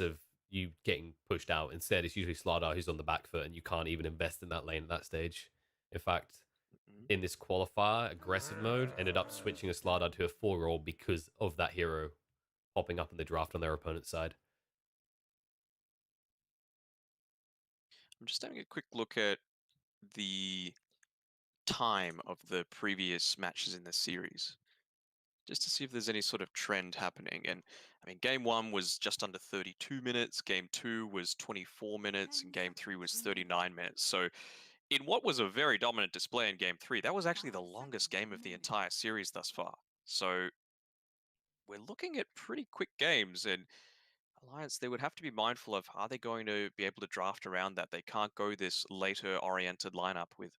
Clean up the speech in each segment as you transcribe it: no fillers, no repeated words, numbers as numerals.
of you getting pushed out. Instead, it's usually Slardar who's on the back foot, and you can't even invest in that lane at that stage. In fact, Mhm. in this qualifier, aggressive mode ended up switching a Slardar to a 4 roll because of that hero popping up in the draft on their opponent's side. I'm just having a quick look at the time of the previous matches in the series, just to see if there's any sort of trend happening. And I mean, game one was just under 32 minutes, game two was 24 minutes, and game three was 39 minutes. So, in what was a very dominant display in game three, that was actually the longest game of the entire series thus far. So, we're looking at pretty quick games, and Alliance, they would have to be mindful of, are they going to be able to draft around that? They can't go this later oriented lineup with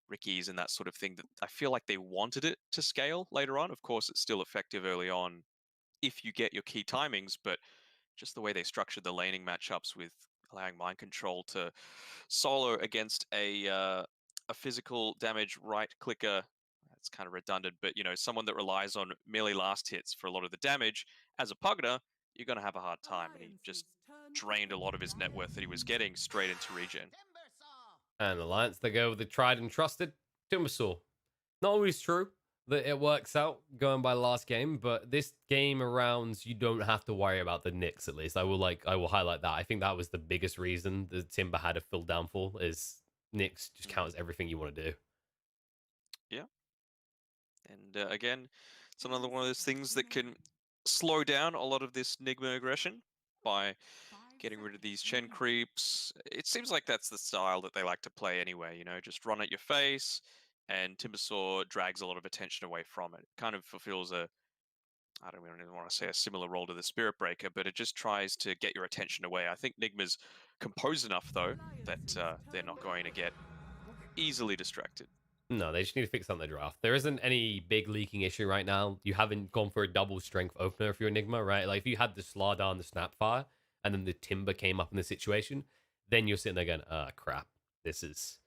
Ricky's and that sort of thing that I feel like they wanted it to scale later on. Of course, it's still effective early on if you get your key timings, but just the way they structured the laning matchups with allowing mind control to solo against a physical damage right clicker. That's kind of redundant, but someone that relies on melee last hits for a lot of the damage as a pugner, you're going to have a hard time. And he just drained a lot of his net worth that he was getting straight into regen. And Alliance, they go with the tried and trusted Timbersaw. Not always true that it works out going by the last game, but this game around you don't have to worry about the Knicks at least. I will highlight that. I think that was the biggest reason that Timber had a full downfall is Knicks just Mm, counts everything you want to do. yeah, and again, it's another one of those things that can slow down a lot of this Nigma aggression by getting rid of these Chen creeps. It seems like that's the style that they like to play anyway, just run at your face, and Timbersaw drags a lot of attention away from it. It kind of fulfills I don't even want to say a similar role to the Spirit Breaker, but it just tries to get your attention away. I think Nigma's composed enough, though, that they're not going to get easily distracted. No, they just need to fix on the draft. There isn't any big leaking issue right now. You haven't gone for a double strength opener if you're Enigma, right? Like if you had the Slardar and the Snapfire, and then the Timber came up in the situation, then you're sitting there going, crap, this is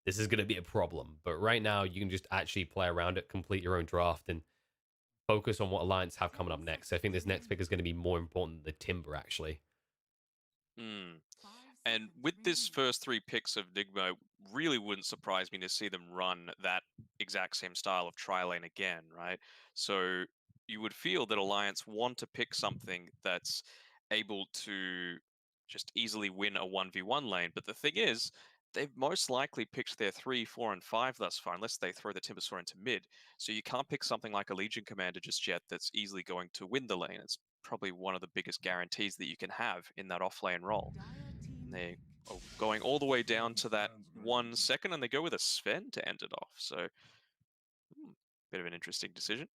going to be a problem. But right now, you can just actually play around it, complete your own draft, and focus on what Alliance have coming up next. So I think this next pick is going to be more important than the Timber, actually. Hmm. And with this first three picks of Nigma, really wouldn't surprise me to see them run that exact same style of tri-lane again, right? So you would feel that Alliance want to pick something that's able to just easily win a 1v1 lane. But the thing is, they've most likely picked their 3, 4, and 5 thus far, unless they throw the Timbersaw into mid. So you can't pick something like a Legion Commander just yet that's easily going to win the lane. It's probably one of the biggest guarantees that you can have in that off-lane role. And they are going all the way down to that 1 second, and they go with a Sven to end it off. So, bit of an interesting decision.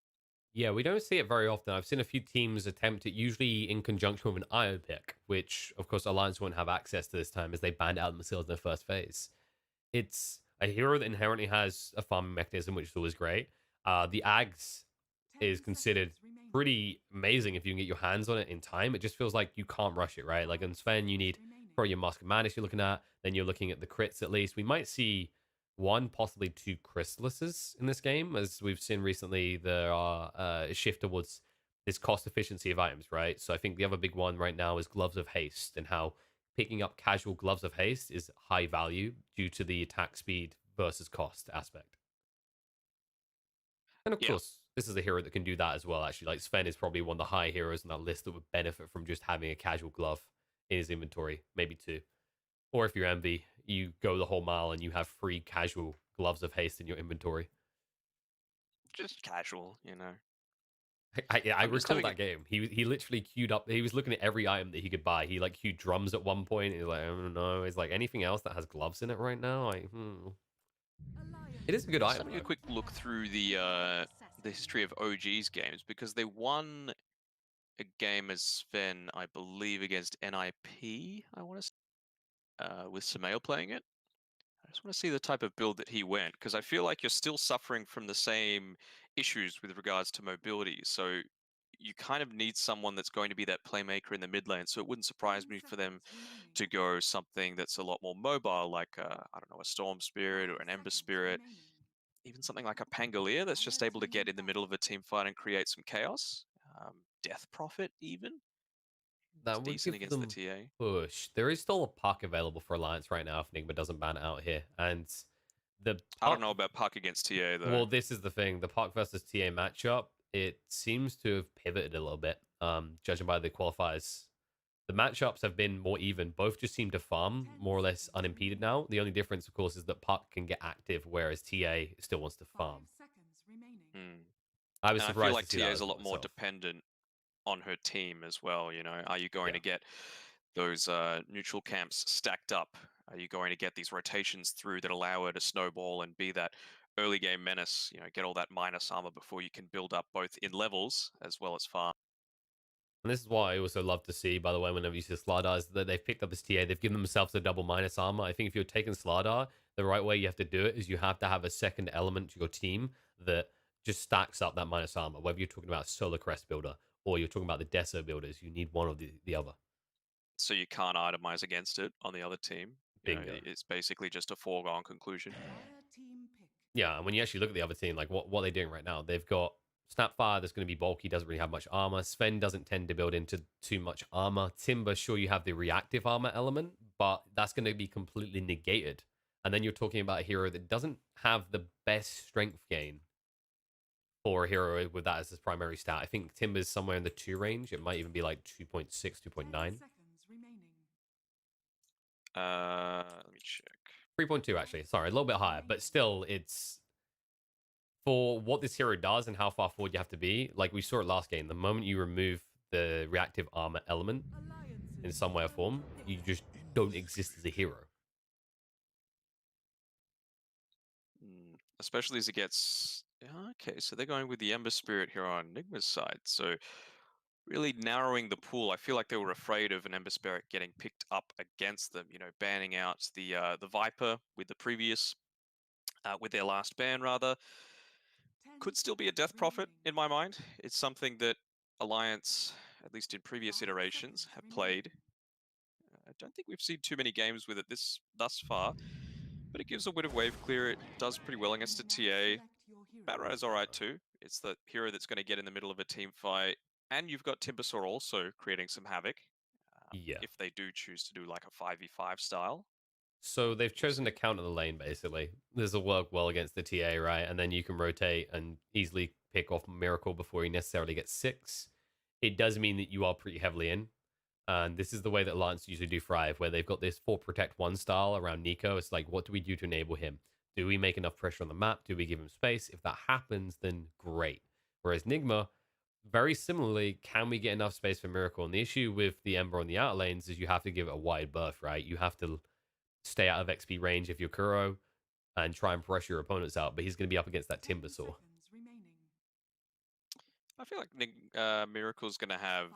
Yeah, we don't see it very often. I've seen a few teams attempt it, usually in conjunction with an IO pick, which, of course, Alliance won't have access to this time as they banned out themselves in their first phase. It's a hero that inherently has a farming mechanism, which is always great. The Ags is considered pretty amazing if you can get your hands on it in time. It just feels like you can't rush it, right? Like on Sven, you need probably your Mask of Madness you're looking at, then you're looking at the crits at least. We might see one, possibly two Chrysalises in this game. As we've seen recently, there are a shift towards this cost efficiency of items, right? So I think the other big one right now is Gloves of Haste and how picking up casual Gloves of Haste is high value due to the attack speed versus cost aspect. And of Yeah, course, this is a hero that can do that as well, actually. Like Sven is probably one of the high heroes on that list that would benefit from just having a casual glove in his inventory, maybe two. Or if you're Envy, you go the whole mile and you have free casual gloves of haste in your inventory. just casual. I I'm just recall having a that game. He literally queued up. He was looking at every item that he could buy. He like queued drums at one point. He's like, I don't know. He's like anything else that has gloves in it right now. It is a good just item having a though. quick look through the history of OG's games because they won a game as Sven, I believe, against NIP. I want to with Samael playing it. I just want to see the type of build that he went because I feel like you're still suffering from the same issues with regards to mobility. So you kind of need someone that's going to be that playmaker in the mid lane. So it wouldn't surprise me for them to go something that's a lot more mobile, like I don't know, a Storm Spirit or an Ember Spirit, even something like a Pangolier that's just able to get in the middle of a team fight and create some chaos. Death Prophet, even. It's That would decent give against the them TA. push. There is still a puck available for Alliance right now if NIGMA doesn't ban it out here. And the I don't know puck, about Puck against TA though. well, this is the thing. The puck versus TA matchup, it seems to have pivoted a little bit, judging by the qualifiers. The matchups have been more even. Both just seem to farm more or less unimpeded now. The only difference, of course, is that puck can get active, whereas TA still wants to farm. Hmm. I was And I feel surprised to like see TA that is as a well lot more myself. dependent on her team as well. Are you going Yeah. to get those neutral camps stacked up? Are you going to get these rotations through that allow her to snowball and be that early game menace? Get all that minus armor before you can build up both in levels as well as farm. And this is what I also love to see, by the way, whenever you see Slardar, is that they've picked up this TA. They've given themselves a double minus armor. I think if you're taking Slardar, the right way you have to do it is you have to have a second element to your team that just stacks up that minus armor. Whether you're talking about Solar Crest builder or you're talking about the Deso builders, you need one or the other. So you can't itemize against it on the other team. Bingo. It's basically just a foregone conclusion. Yeah, and when you actually look at the other team, like what are they doing right now? They've got Snapfire that's going to be bulky, doesn't really have much armor. Sven doesn't tend to build into too much armor. Timber, sure, you have the reactive armor element, but that's going to be completely negated. And then you're talking about a hero that doesn't have the best strength gain for a hero with that as his primary stat. I think Timber's somewhere in the 2 range. It might even be like 2.6, 2.9. Let me check. 3.2, actually. Sorry, a little bit higher, but still, it's for what this hero does and how far forward you have to be. Like we saw it last game, the moment you remove the reactive armor element in some way or form, you just don't exist as a hero. Especially as it gets. Okay, so they're going with the Ember Spirit here on Nigma's side. So really narrowing the pool. I feel like they were afraid of an Ember Spirit getting picked up against them. Banning out the Viper with the previous, with their last ban rather. Could still be a death prophet in my mind. It's something that Alliance, at least in previous iterations, have played. I don't think we've seen too many games with it thus far, but it gives a bit of wave clear. It does pretty well against a TA. Batrider's alright too. It's the hero that's going to get in the middle of a team fight, and you've got Timbersaw also creating some havoc. Yeah. If they do choose to do like a 5v5 style. So they've We'll chosen to see. counter the lane, basically. This will work well against the TA, right? And then you can rotate and easily pick off Miracle before he necessarily gets 6. It does mean that you are pretty heavily in. And this is the way that Alliance usually do thrive, where they've got this 4 protect 1 style around Nico. It's like, what do we do to enable him? Do we make enough pressure on the map? Do we give him space? If that happens, then great. Whereas Nigma, very similarly, can we get enough space for Miracle? And the issue with the Ember on the outer lanes is you have to give it a wide berth, right? You have to stay out of XP range if you're Kuro and try and pressure your opponents out, but he's going to be up against that Timbersaw. I feel like Miracle's going to have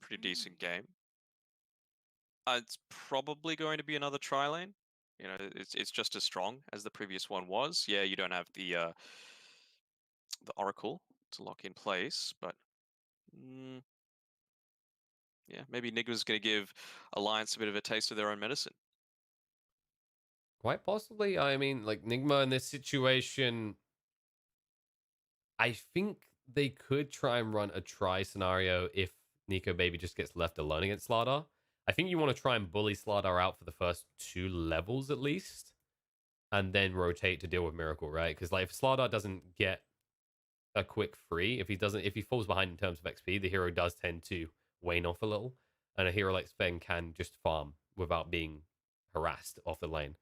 pretty decent game. It's probably going to be another tri-lane. It's just as strong as the previous one was. Yeah, you don't have the Oracle to lock in place, but yeah, maybe Nigma's going to give Alliance a bit of a taste of their own medicine. Quite possibly. I mean, like, Nigma in this situation, I think they could try and run a try scenario if Nico Baby just gets left alone against Slardar. I think you want to try and bully Slardar out for the first 2 levels at least, and then rotate to deal with Miracle, right? Because like if Slardar doesn't get a quick free, if he falls behind in terms of XP, the hero does tend to wane off a little, and a hero like Sven can just farm without being harassed off the lane.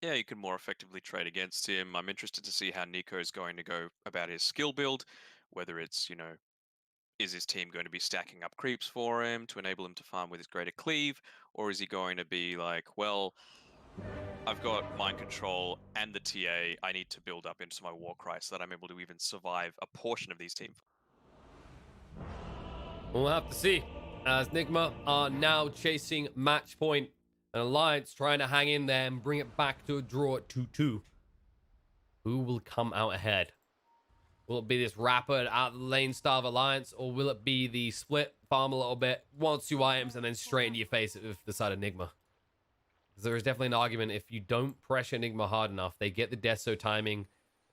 Yeah, you can more effectively trade against him. I'm interested to see how Nico is going to go about his skill build, whether it's, is his team going to be stacking up creeps for him to enable him to farm with his greater cleave, or is he going to be like, well, I've got mind control and the TA, I need to build up into my war cry so that I'm able to even survive a portion of these team. We'll have to see, as Nigma are now chasing match point, and Alliance trying to hang in there and bring it back to a draw at 2-2. Who will come out ahead? Will it be this rapid out of the lane style of Alliance, or will it be the split, farm a little bit, 1-2 items, and then straight into your face with the side of Nigma? There is definitely an argument, if you don't pressure Nigma hard enough, they get the Deso timing,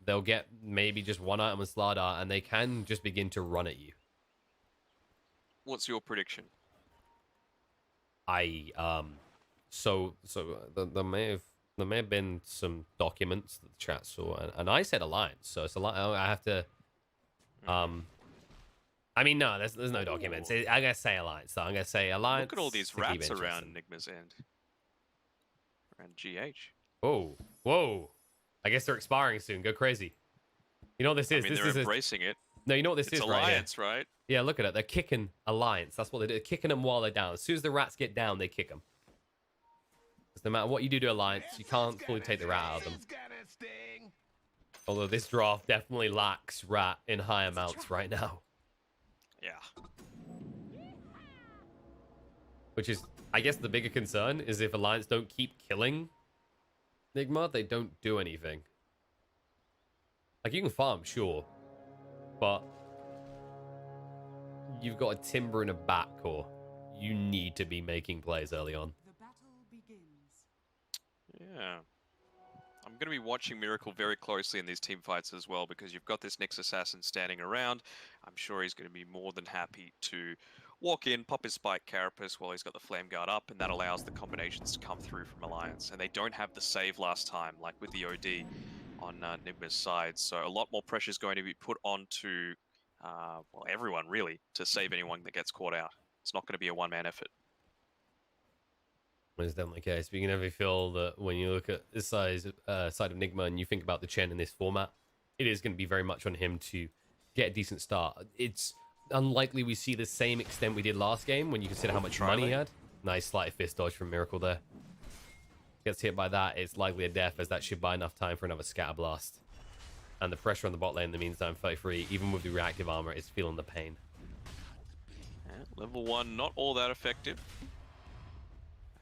they'll get maybe just 1 item with Slardar, and they can just begin to run at you. What's your prediction? There may have been some documents that the chat saw, and I said alliance, so it's a lot. I have to Mm. I mean, no, there's no documents. I'm gonna say alliance, though. I'm gonna say Look at all alliance these to keep it rats interesting. around NIGMA's end. Around GH. Whoa, whoa! I guess they're expiring soon. Go crazy. You know what this I is? mean, This they're is a embracing it. no. You know what this It's is right here. alliance, right? Yeah, look at it. They're kicking alliance. That's what they do. They're kicking them while they're down. As soon as the rats get down, they kick them. Because no matter what you do to alliance, you can't fully take the rat out of them. Although this draft definitely lacks rat in high amounts right now. Yeah. Which is, I guess, the bigger concern is if alliance don't keep killing NIGMA, they don't do anything. Like, you can farm, sure, but you've got a Timber and a backcore. You need to be making plays early on. The battle begins. Yeah. I'm going to be watching Miracle very closely in these team fights as well, because you've got this Nyx Assassin standing around. I'm sure he's going to be more than happy to walk in, pop his Spike Carapace while he's got the Flame Guard up, and that allows the combinations to come through from Alliance. And they don't have the save last time, like with the OD on NIGMA's side. So a lot more pressure is going to be put onto, well, everyone really, to save anyone that gets caught out. It's not going to be a one-man effort. It's definitely the case. But you can never feel that when you look at this side of NIGMA and you think about the Chen in this format, it is going to be very much on him to get a decent start. It's unlikely we see the same extent we did last game when you consider how much money he had. Nice slight fist dodge from Miracle there. Gets hit by that, it's likely a death, as that should buy enough time for another Scatter Blast. And the pressure on the bot lane in the meantime, 33, even with the reactive armor, is feeling the pain. Yeah, level 1, not all that effective.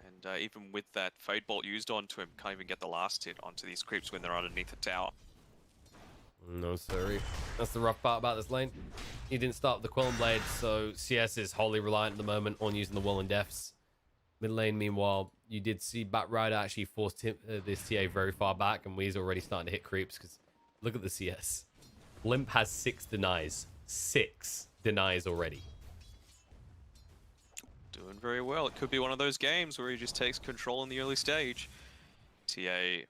And even with that Fade Bolt used onto him, can't even get the last hit onto these creeps when they're underneath the tower. No, sorry. That's the rough part about this lane. He didn't start with the Quelling Blade, so CS is wholly reliant at the moment on using the Wall and Deaths. Mid lane, meanwhile, you did see Batrider actually force this TA very far back, and Wee's already starting to hit creeps, because look at the CS. Limp has 6 denies. 6 denies already. Doing very well. It could be one of those games where he just takes control in the early stage. TA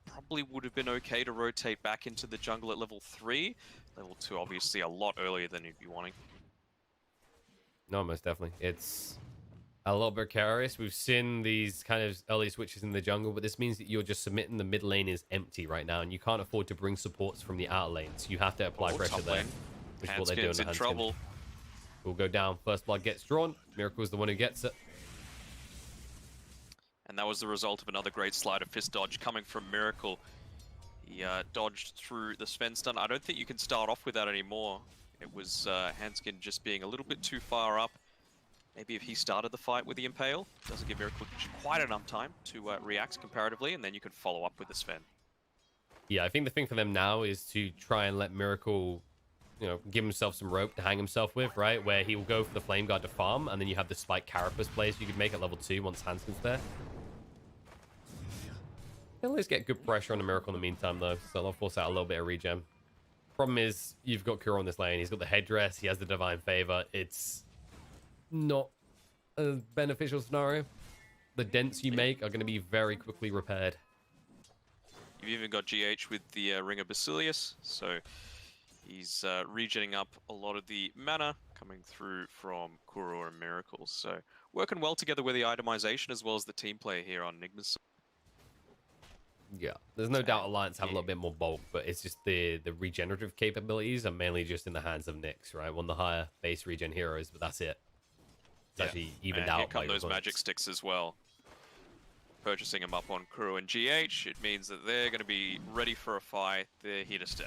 probably would have been okay to rotate back into the jungle at level 3. Level 2 obviously a lot earlier than he'd be wanting. No, most definitely. It's a little precarious. We've seen these kind of early switches in the jungle, but this means that you're just submitting the mid lane is empty right now, and you can't afford to bring supports from the outer lanes. You have to apply pressure there, which is what they're doing. Handskin's in trouble. Will go down. First blood gets drawn. Miracle's the one who gets it. And that was the result of another great sleight of fist dodge coming from Miracle. He dodged through the Sven stun. I don't think you can start off with that anymore. It was Hanskin just being a little bit too far up. Maybe if he started the fight with the Impale, doesn't give Miracle quite enough time to react comparatively, and then you can follow up with the Sven. Yeah, I think the thing for them now is to try and let Miracle, you know, give himself some rope to hang himself with, right? Where he will go for the Flame Guard to farm, and then you have the Spike Carapace plays you could make at level 2 once Hanskin's there. He'll always get good pressure on the Miracle in the meantime, though, so they'll force out a little bit of regen. Problem is, you've got Kuro on this lane. He's got the headdress. He has the Divine Favor. It's not a beneficial scenario. The dents you make are going to be very quickly repaired. You've even got GH with the Ring of Basilius, so he's regenning up a lot of the mana coming through from Kuro and Miracle. So working well together with the itemization as well as the team play here on NIGMA's. Yeah, there's no doubt Alliance have a little bit more bulk, but it's just the regenerative capabilities are mainly just in the hands of Nyx, right? One of the higher base regen heroes, but that's it. It's actually evened out. Here come those magic sticks as well. Purchasing them up on Kuro and GH, it means that they're going to be ready for a fight. They're here to stay.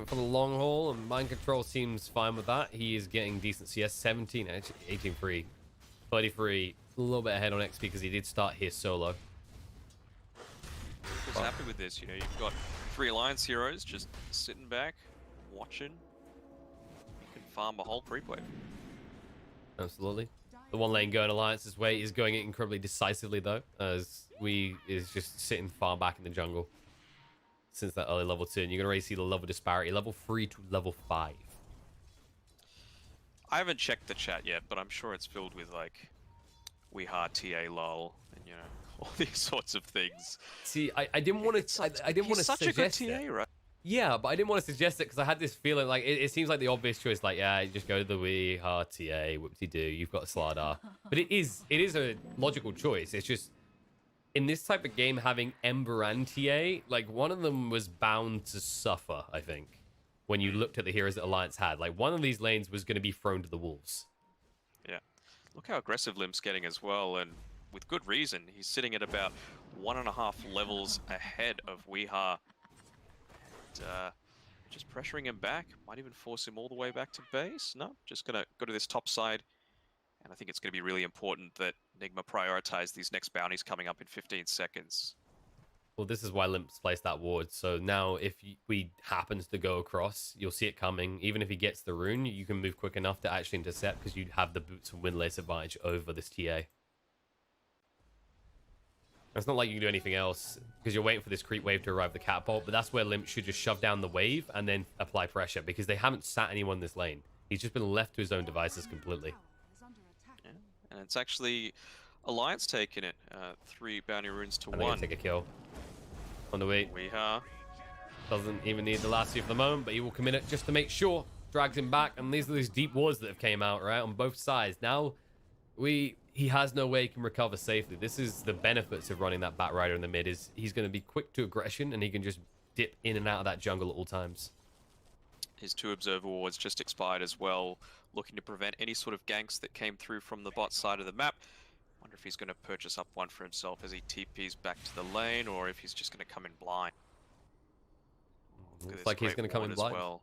For the long haul, and Mind Control seems fine with that. He is getting decent CS, 17, 18 free, 33, a little bit ahead on XP because he did start here solo. Just happy with this, you know, you've got 3 Alliance heroes just sitting back, watching. You can farm a whole creep wave. Absolutely. The one lane going Alliance's way is going it incredibly decisively, though, as we is just sitting far back in the jungle since that early level 2, and you're going to already see the level disparity, level 3 to level 5. I haven't checked the chat yet, but I'm sure it's filled with like "We Heart TA lol" and you know all these sorts of things. See, I didn't want It's to. such, I didn't want to he's such a good suggest TA, it. right? Yeah, but I didn't want to suggest it because I had this feeling like it seems like the obvious choice. Like, yeah, you just go to the Wii Hard TA, whoopsie do. You've got Slardar, but it is a logical choice. It's just in this type of game having Ember and TA, like one of them was bound to suffer. I think when you looked at the heroes that Alliance had, like one of these lanes was going to be thrown to the wolves. Yeah. Look how aggressive Limp's getting as well, and with good reason. He's sitting at about 1.5 levels ahead of Weeha. Just pressuring him back. Might even force him all the way back to base. No, just gonna go to this top side. And I think it's gonna be really important that NIGMA prioritize these next bounties coming up in 15 seconds. Well, this is why Limp's placed that ward. So now if we happens to go across, you'll see it coming. Even if he gets the rune, you can move quick enough to actually intercept because you have the boots and windlace advantage over this TA. It's not like you can do anything else because you're waiting for this creep wave to arrive the catapult, but that's where Limp should just shove down the wave and then apply pressure because they haven't sat anyone in this lane. He's just been left to his own devices completely. Yeah. And it's actually Alliance taking it. 3 bounty runes to I think 1. he'll take a kill on the way. Weeha. Doesn't even need the last two for the moment, but he will commit it just to make sure. Drags him back, and these are these deep wards that have came out, right, on both sides. Now, he has no way he can recover safely. This is the benefits of running that Batrider in the mid, is he's going to be quick to aggression, and he can just dip in and out of that jungle at all times. His 2 observer wards just expired as well, looking to prevent any sort of ganks that came through from the bot side of the map. Wonder if he's going to purchase up one for himself as he TPs back to the lane, or if he's just going to come in blind. Looks like he's going to come in blind. Well.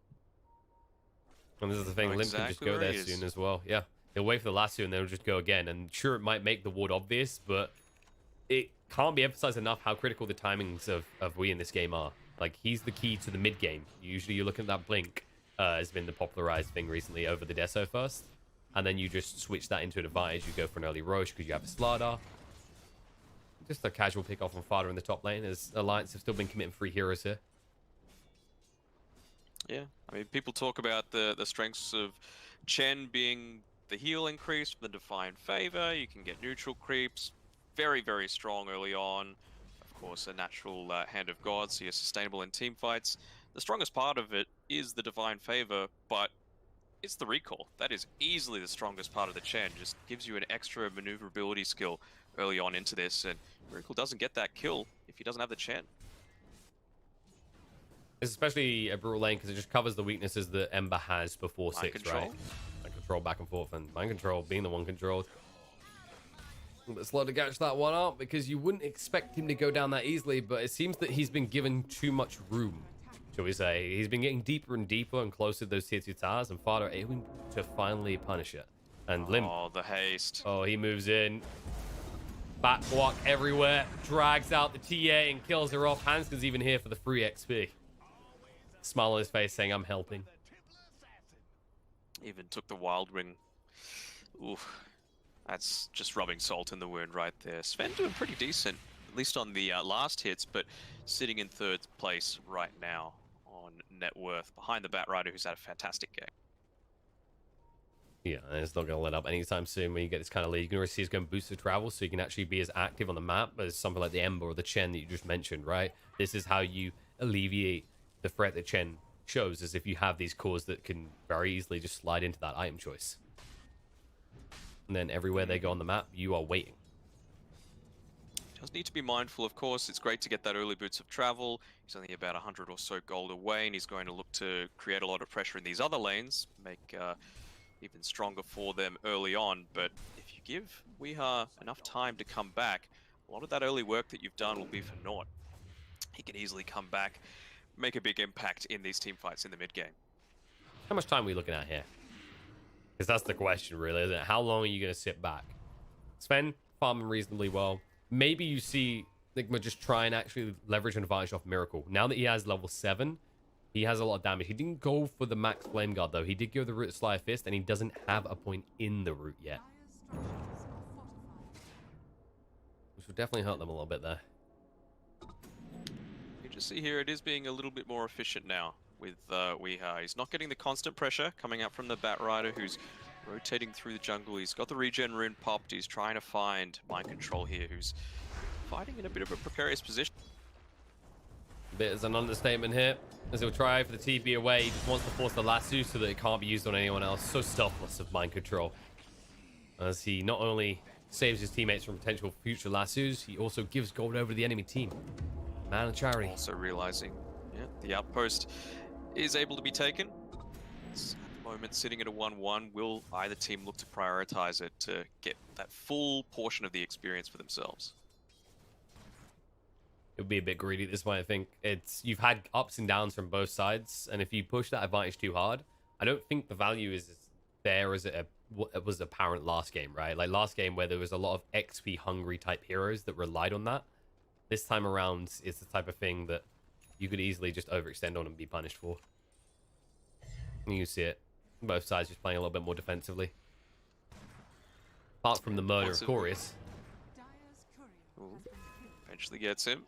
And this is the thing, Know Limp can just exactly go where there he is. soon as well. Yeah, he'll wait for the last two and then he'll just go again. And sure, it might make the ward obvious, but it can't be emphasized enough how critical the timings of Wii in this game are. Like, he's the key to the mid game. Usually you look at that blink has been the popularized thing recently over the Deso first. And then you just switch that into an advantage. You go for an early Roche because you have a Slardar. Just a casual pick off on Fada in the top lane, as Alliance have still been committing 3 heroes here. Yeah, I mean, people talk about the strengths of Chen being the heal increase from the Divine Favor. You can get neutral creeps. Very, very strong early on. Of course, a natural hand of God, so you're sustainable in team fights. The strongest part of it is the Divine Favor, but it's the recall. That is easily the strongest part of the Chen. Just gives you an extra maneuverability skill early on into this, and Miracle doesn't get that kill if he doesn't have the Chen. It's especially a brutal lane because it just covers the weaknesses that Ember has before Mind 6, control. right? Mind control back and forth, and mind control being the one controlled. A little bit slow to catch that one up because you wouldn't expect him to go down that easily, but it seems that he's been given too much room, shall we say. He's been getting deeper and deeper and closer to those tier 2 towers, and Fada are able to finally punish it. And Limp, Oh, the haste. oh, he moves in. Back walk everywhere, drags out the TA and kills her off. Hanskin's even here for the free XP. Smile on his face saying, I'm helping. Even took the Wild Ring. Oof. That's just rubbing salt in the wound right there. Sven doing pretty decent, at least on the last hits, but sitting in 3rd place right now on net worth, behind the Batrider, who's had a fantastic game. Yeah, and it's not going to let up anytime soon when you get this kind of lead. You can already see it's going to boost the travel, so you can actually be as active on the map as something like the Ember or the Chen that you just mentioned, right? This is how you alleviate the threat that Chen shows, is if you have these cores that can very easily just slide into that item choice. And then everywhere they go on the map, you are waiting. Does need to be mindful, of course. It's great to get that early boots of travel. He's only about 100 or so gold away, and he's going to look to create a lot of pressure in these other lanes, make even stronger for them early on. But if you give Weeha enough time to come back, a lot of that early work that you've done will be for naught. He can easily come back, make a big impact in these team fights in the mid game. How much time are we looking at here? Because that's the question, really, isn't it? How long are you going to sit back? Sven farming reasonably well. Maybe you see NIGMA just try and actually leverage an advantage off Miracle. Now that he has level 7, he has a lot of damage. He didn't go for the max flame guard, though. He did go the root of Slayer Fist, and he doesn't have a point in the root yet. Which will definitely hurt them a little bit there. You just see here, it is being a little bit more efficient now with Weeha. He's not getting the constant pressure coming out from the Batrider, who's rotating through the jungle. He's got the regen rune popped. He's trying to find Mind Control here, who's fighting in a bit of a precarious position. Bit as an understatement here, as he'll try for the TP away. He just wants to force the lasso so that it can't be used on anyone else. So selfless of Mind Control, as he not only saves his teammates from potential future lassos, he also gives gold over to the enemy team. Man of charity. Also realizing, yeah, the outpost is able to be taken. It's at the moment sitting at a 1-1. Will either team look to prioritize it to get that full portion of the experience for themselves? It would be a bit greedy at this point. I think you've had ups and downs from both sides, and if you push that advantage too hard, I don't think the value is there as it was apparent last game, right? Like last game where there was a lot of XP hungry type heroes that relied on that. This time around, it's the type of thing that you could easily just overextend on and be punished for. You see it. Both sides just playing a little bit more defensively. Apart from the murder of Corius. Eventually gets him.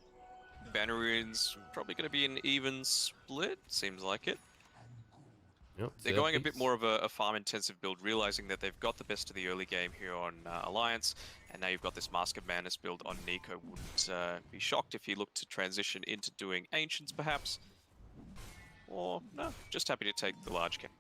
Banner runes probably going to be an even split. Seems like it. Yep, they're going a bit more of a farm-intensive build, realizing that they've got the best of the early game here on Alliance, and now you've got this Mask of Madness build on Nico. Wouldn't be shocked if he looked to transition into doing Ancients, perhaps. Or, no, just happy to take the large game.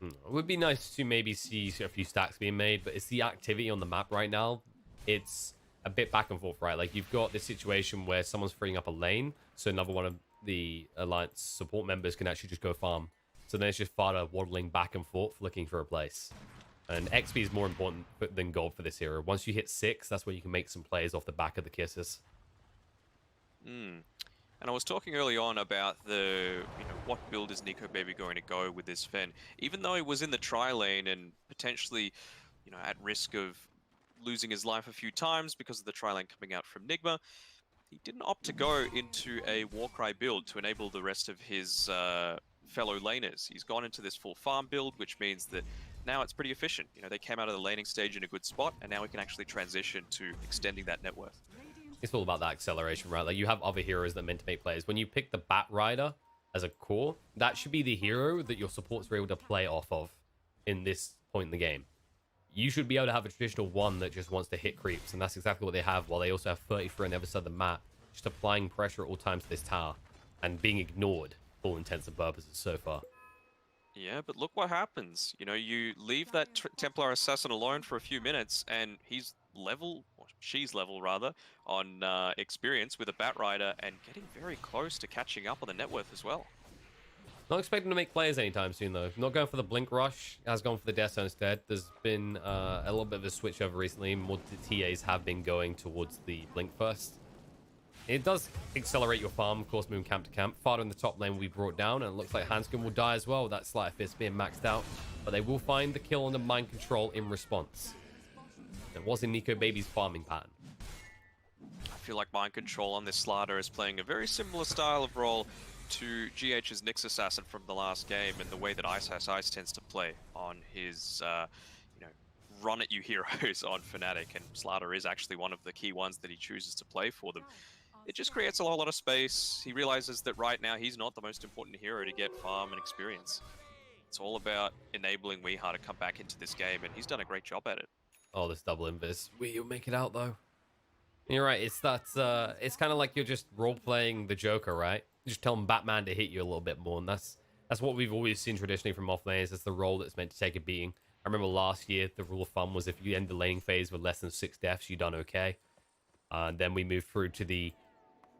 It would be nice to maybe see a few stacks being made, but it's the activity on the map right now. It's a bit back and forth, right? Like, you've got this situation where someone's freeing up a lane, so another one of the Alliance support members can actually just go farm. So then it's just Fada waddling back and forth, looking for a place. And XP is more important than gold for this hero. Once you hit 6, that's where you can make some plays off the back of the kisses. And I was talking early on about what build is Nico Baby going to go with this Fen. Even though he was in the tri lane and potentially, at risk of losing his life a few times because of the tri lane coming out from NIGMA, he didn't opt to go into a Warcry build to enable the rest of his fellow laners. He's gone into this full farm build, which means that now it's pretty efficient. They came out of the laning stage in a good spot, and now we can actually transition to extending that net worth. It's all about that acceleration, right? Like, you have other heroes that are meant to make plays. When you pick the Bat Rider as a core, that should be the hero that your supports are able to play off of in this point in the game. You should be able to have a traditional one that just wants to hit creeps, and that's exactly what they have, while they also have 33 on the other side of the map, just applying pressure at all times to this tower and being ignored for all intents and purposes so far. Yeah, but look what happens. You leave that Templar Assassin alone for a few minutes, and he's level, or she's level rather, on experience with a Bat Rider, and getting very close to catching up on the net worth as well. Not expecting to make plays anytime soon, though. Not going for the Blink Rush, has gone for the Death Zone instead. There's been a little bit of a switch over recently. More TAs have been going towards the Blink first. It does accelerate your farm, of course, moving camp to camp. Fada in the top lane will be brought down, and it looks like Hanscom will die as well. That Sleight of Fist being maxed out, but they will find the kill on the Mind Control in response. It was in Nico Baby's farming pattern. I feel like Mind Control on this Slider is playing a very similar style of role to GH's Nyx Assassin from the last game, and the way that Ice tends to play on his, run at you heroes on Fnatic, and Slider is actually one of the key ones that he chooses to play for them. It just creates a whole lot of space. He realizes that right now he's not the most important hero to get farm and experience. It's all about enabling Weeha to come back into this game, and he's done a great job at it. Oh, this double invis. You'll make it out, though. You're right. It's that. It's kind of like you're just role-playing the Joker, right? You just tell him Batman to hit you a little bit more, and that's what we've always seen traditionally from offlaners. It's the role that's meant to take a beating. I remember last year, the rule of thumb was if you end the laning phase with less than 6 deaths, you've done okay. And then we move through to the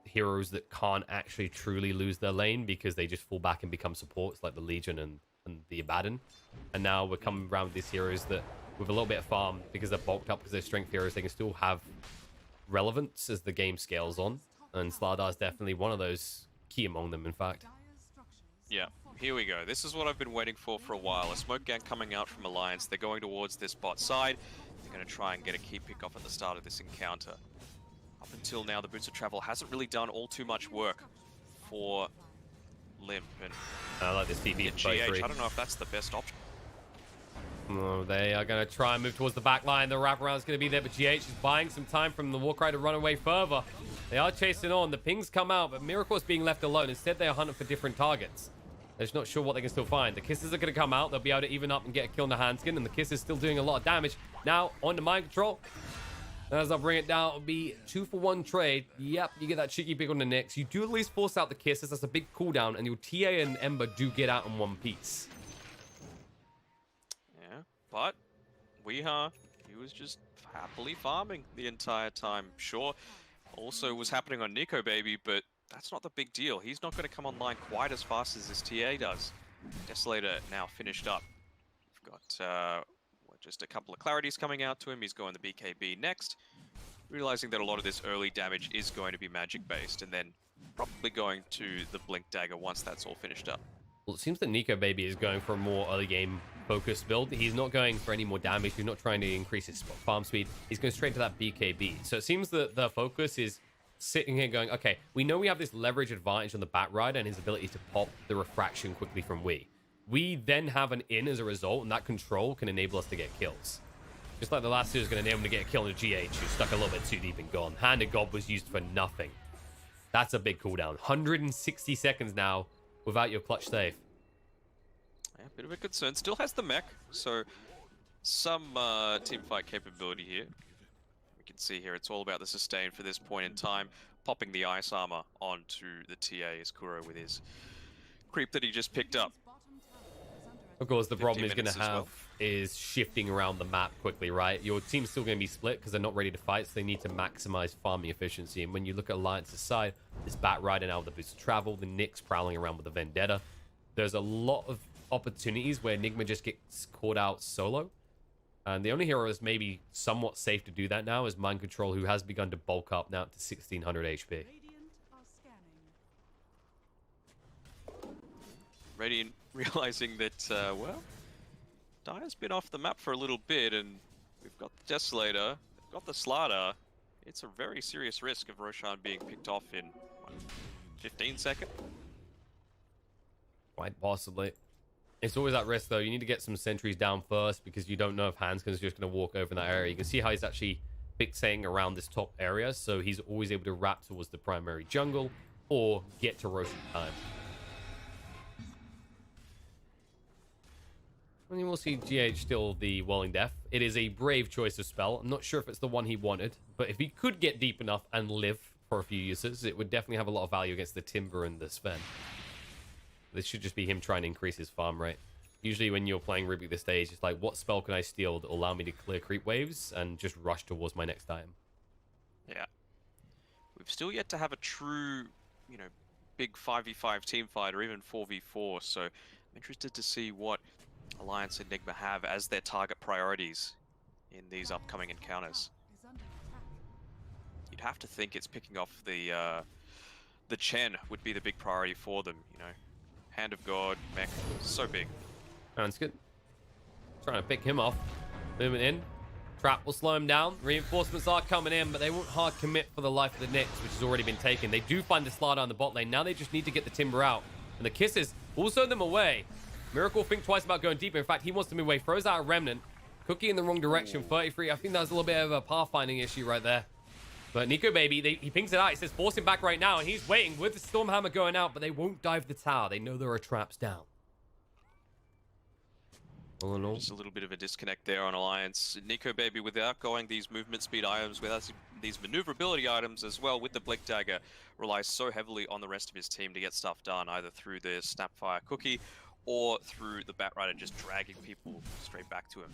heroes that can't actually truly lose their lane because they just fall back and become supports, like the Legion and the Abaddon. And now we're coming around with these heroes that, with a little bit of farm, because they're bulked up because they're strength heroes, they can still have relevance as the game scales on. And Slardar is definitely one of those, key among them, in fact. Yeah, here we go. This is what I've been waiting for a while. A smoke gang coming out from Alliance. They're going towards this bot side. They're going to try and get a key pick off at the start of this encounter. Up until now, the Boots of Travel hasn't really done all too much work for Limp. And I like this TP. GH, I don't know if that's the best option. Oh, they are going to try and move towards the back line. The wraparound is going to be there, but GH is buying some time from the Warcry to run away further. They are chasing on. The pings come out, but Miracle is being left alone. Instead, they are hunting for different targets. They're just not sure what they can still find. The Kisses are going to come out. They'll be able to even up and get a kill on the Handskin. And the Kiss is still doing a lot of damage. Now, on the mind control. As I bring it down, it'll be 2-for-1 trade. Yep, you get that cheeky pick on the Nyx. You do at least force out the Kisses. That's a big cooldown. And your TA and Ember do get out in one piece. Yeah, but Weeha, he was just happily farming the entire time. Sure, also was happening on Nico Baby, but that's not the big deal. He's not going to come online quite as fast as his TA does. Desolator now finished up. We've got just a couple of clarities coming out to him. He's going the BKB next, realizing that a lot of this early damage is going to be magic based, and then probably going to the Blink Dagger once that's all finished up. Well, it seems that Nico Baby is going for a more early game focused build. He's not going for any more damage. He's not trying to increase his farm speed. He's going straight to that BKB. So it seems that the focus is sitting here going, okay, we know we have this leverage advantage on the Bat Rider and his ability to pop the refraction quickly from Wii. We then have an in as a result, and that control can enable us to get kills. Just like the last two is going to enable him to get a kill on a GH who's stuck a little bit too deep and gone. Hand of God was used for nothing. That's a big cooldown. 160 seconds now without your clutch save. Yeah, a bit of a concern. Still has the mech, so some team fight capability here. We can see here it's all about the sustain for this point in time. Popping the ice armor onto the TA is Kuro with his creep that he just picked up. Of course, the problem he's going to have is shifting around the map quickly, right? Your team's still going to be split because they're not ready to fight, so they need to maximize farming efficiency. And when you look at Alliance's side, this Bat Rider now with the boost of travel, the Nyx prowling around with the Vendetta. There's a lot of opportunities where NIGMA just gets caught out solo. And the only hero is maybe somewhat safe to do that now is Mind Control, who has begun to bulk up now to 1600 HP. Radiant are scanning. Radiant realizing that, well, Dire's been off the map for a little bit, and we've got the Desolator, we've got the Slaughter. It's a very serious risk of Roshan being picked off in, what, 15 seconds? Quite possibly. It's always that risk, though. You need to get some sentries down first because you don't know if Hanskin's just going to walk over in that area. You can see how he's actually fixating around this top area, so he's always able to wrap towards the primary jungle or get to Roshan time. And you will see GH still the Welling Death. It is a brave choice of spell. I'm not sure if it's the one he wanted, but if he could get deep enough and live for a few uses, it would definitely have a lot of value against the Timber and the Sven. This should just be him trying to increase his farm rate. Usually when you're playing Ruby this stage, it's like, what spell can I steal that will allow me to clear creep waves and just rush towards my next item? Yeah. We've still yet to have a true, you know, big 5v5 team fight or even 4v4, so I'm interested to see what Alliance and NIGMA have as their target priorities in these upcoming encounters. Is under attack. You'd have to think it's picking off the Chen would be the big priority for them, you know. Hand of God, mech, so big. Sounds good. Trying to pick him off. Moving in. Trap will slow him down. Reinforcements are coming in, but they won't hard commit for the life of the Nyx, which has already been taken. They do find the Slaughter on the bot lane. Now they just need to get the Timber out. And the Kisses also them away. Miracle think twice about going deeper. In fact, he wants to move away. Throws out a Remnant. Cookie in the wrong direction. 33. I think that was a little bit of a pathfinding issue right there. But Nico Baby, he pings it out. He says, force him back right now. And he's waiting with the Stormhammer going out, but they won't dive the tower. They know there are traps down. All in all, Just a little bit of a disconnect there on Alliance. Nico Baby, without going these movement speed items, without these maneuverability items as well, with the Blink Dagger, relies so heavily on the rest of his team to get stuff done, either through the Snapfire Cookie or through the Bat Rider just dragging people straight back to him.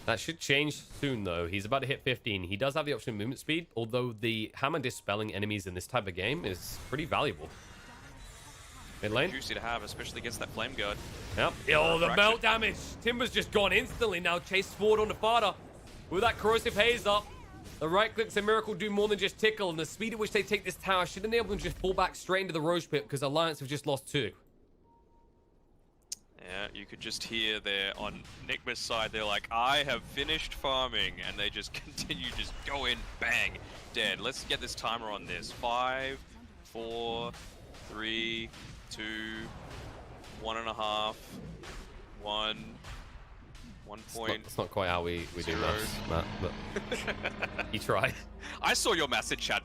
that should change soon, though. He's about to hit 15. He does have the option of movement speed, although the hammer dispelling enemies in this type of game is pretty valuable. Mid lane. Juicy to have, especially against that Flame Guard. Yep. Oh, the melt damage. Timber's just gone instantly now. Chase forward on the Fada. With that corrosive haze up, the right clicks and Miracle do more than just tickle, and the speed at which they take this tower should enable them to just pull back straight into the Roche Pit because Alliance have just lost 2. Yeah, you could just hear there on NIGMA's side, they're like, I have finished farming, and they just continue, just go in, bang, dead. Let's get this timer on this. 5, 4, 3, 2, 1.5, 1 point. It's not quite how we do this, Matt, but you tried. I saw your message, chat.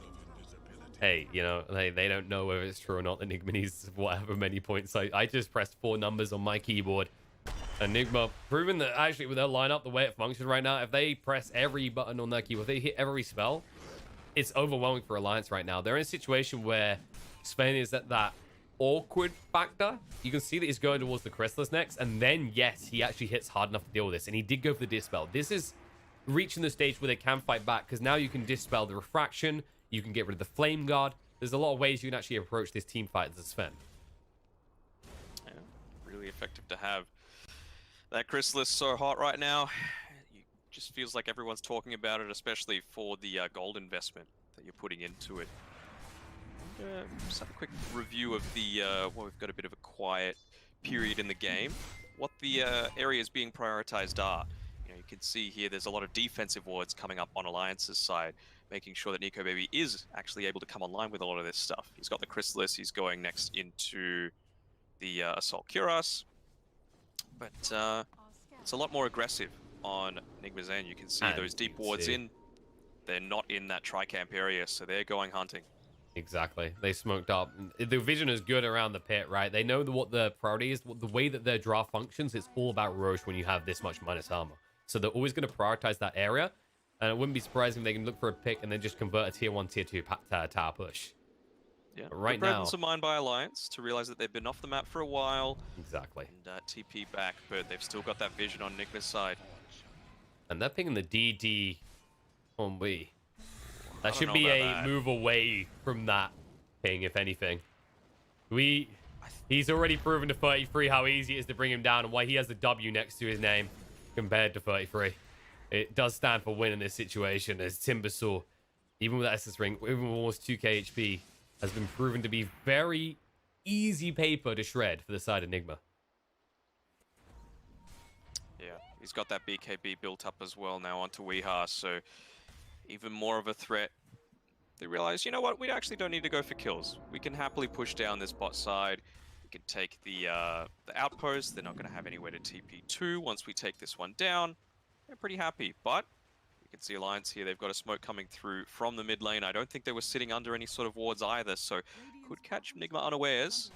hey, you know, they don't know whether it's true or not. Enigma needs whatever many points. I just pressed 4 numbers on my keyboard. Enigma proving that actually with their lineup, the way it functions right now, if they press every button on their keyboard, if they hit every spell, it's overwhelming for Alliance right now. They're in a situation where Sven is at that awkward factor. You can see that he's going towards the Chrysalis next, and then, yes, he actually hits hard enough to deal with this, and he did go for the Dispel. This is reaching the stage where they can fight back, because now you can Dispel the Refraction, you can get rid of the Flame Guard. There's a lot of ways you can actually approach this team fight as a Sven. Yeah, really effective to have. That Chrysalis so hot right now. It just feels like everyone's talking about it, especially for the gold investment that you're putting into it. Just have a quick review of the, well, we've got a bit of a quiet period in the game. What the areas being prioritized are. You know, you can see here there's a lot of defensive wards coming up on Alliance's side, making sure that NiGMA is actually able to come online with a lot of this stuff. He's got the Chrysalis, he's going next into the Assault Cuirass, but it's a lot more aggressive on NIGMA's end. You can see And those deep you can wards see. in, they're not in that tri-camp area, so they're going hunting. Exactly. They smoked up. The vision is good around the pit, right? They know what the priority is. The way that their draft functions, it's all about Roche when you have this much minus armor. So they're always going to prioritize that area. And it wouldn't be surprising if they can look for a pick and then just convert a tier 1, tier 2 tower push. Yeah, But right good now... presence of mind by Alliance to realize that they've been off the map for a while. Exactly. And TP back, but they've still got that vision on NIGMA's side. And they're picking the DD on we. I That don't should know be about a that. move away from that ping, if anything. He's already proven to 33 how easy it is to bring him down and why he has the W next to his name compared to 33. It does stand for win in this situation, as Timbersaw, even with that SS ring, even with almost 2k HP, has been proven to be very easy paper to shred for the side of Enigma. Yeah, he's got that BKB built up as well now onto Weeha, so even more of a threat. They realize, you know what, we actually don't need to go for kills. We can happily push down this bot side. We can take the outpost. They're not going to have anywhere to TP2 once we take this one down. They're pretty happy, but you can see Alliance here. They've got a smoke coming through from the mid lane. I don't think they were sitting under any sort of wards either, so could catch NIGMA unawares,